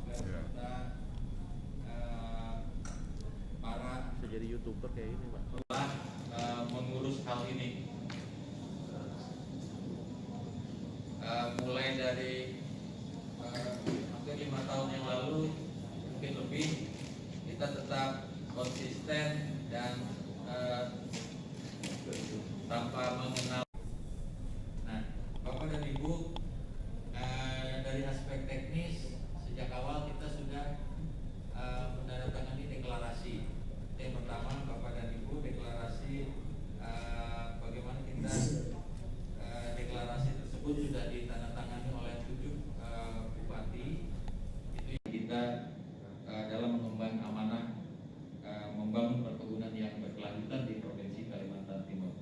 beserta para jadi YouTuber kayak ini, Pak. telah mengurus hal ini. Mulai dari hampir 5 tahun yang lalu, mungkin lebih, kita tetap konsisten dan tanpa mengenal. Nah, Bapak dan Ibu, dari aspek teknis sejak awal kita sudah menandatangani deklarasi. Yang pertama, Bapak dan Ibu, deklarasi bagaimana kita deklarasi tersebut sudah ditandatangani oleh 7 bupati. Itu yang kita dalam mengemban amanah membangun perkebunan yang berkelanjutan di Provinsi Kalimantan Timur.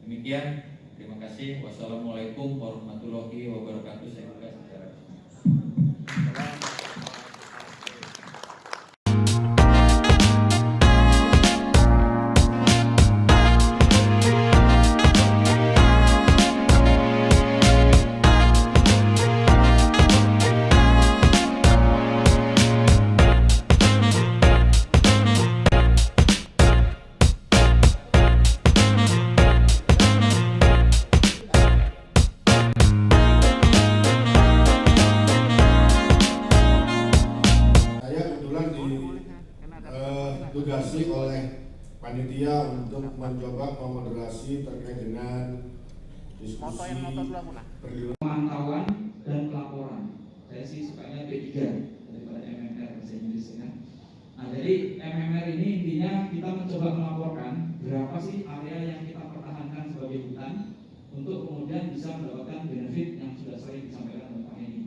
Demikian, terima kasih. Wassalamualaikum warahmatullahi wabarakatuh. Saya buka secara ditugasi oleh panitia untuk mencoba memoderasi terkait dengan diskusi pemantauan dan pelaporan. Saya sih sukanya B3 daripada MMR bahasa Inggris ya. Nah, jadi MMR ini intinya kita mencoba melaporkan berapa sih area yang kita pertahankan sebagai hutan untuk kemudian bisa mendapatkan benefit yang sudah sering disampaikan oleh Pak ini.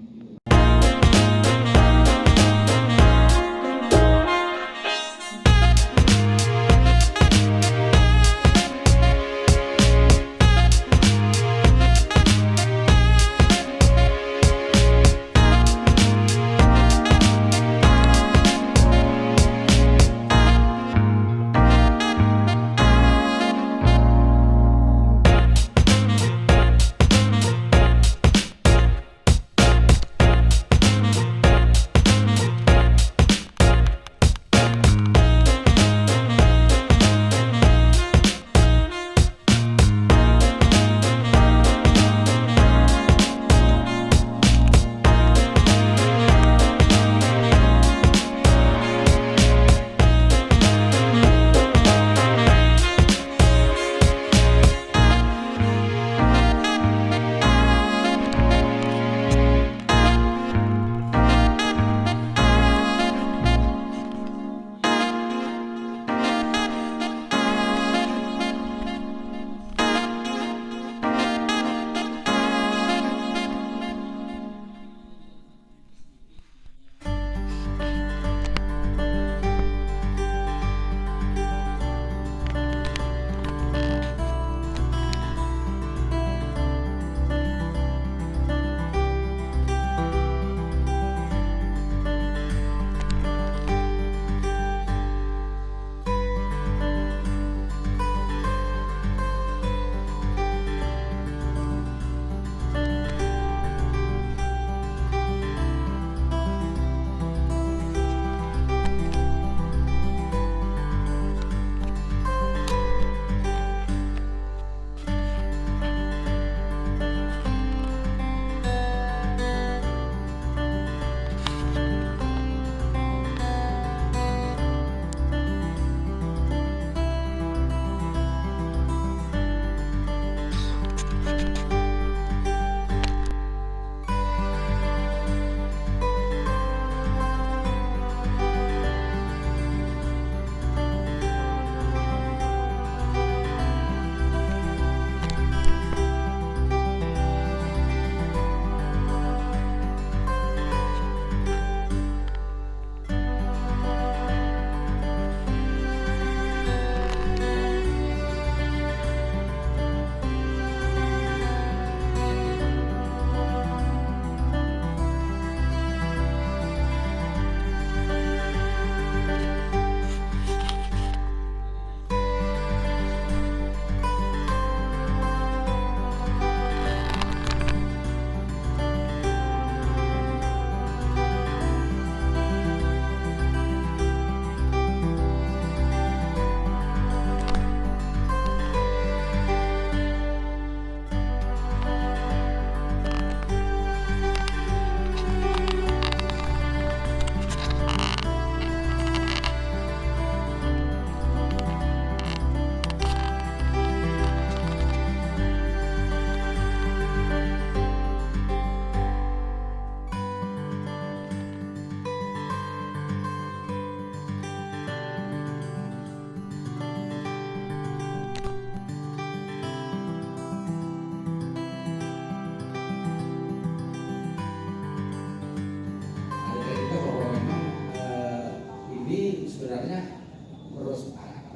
sebenarnya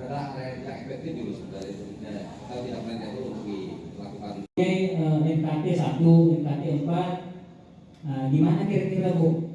adalah area yang efektif dulu sebenarnya itu. Kalau tidak plannya itu untuk dilakukan. NKT 1, NKT 4, di mana kira-kira Bu?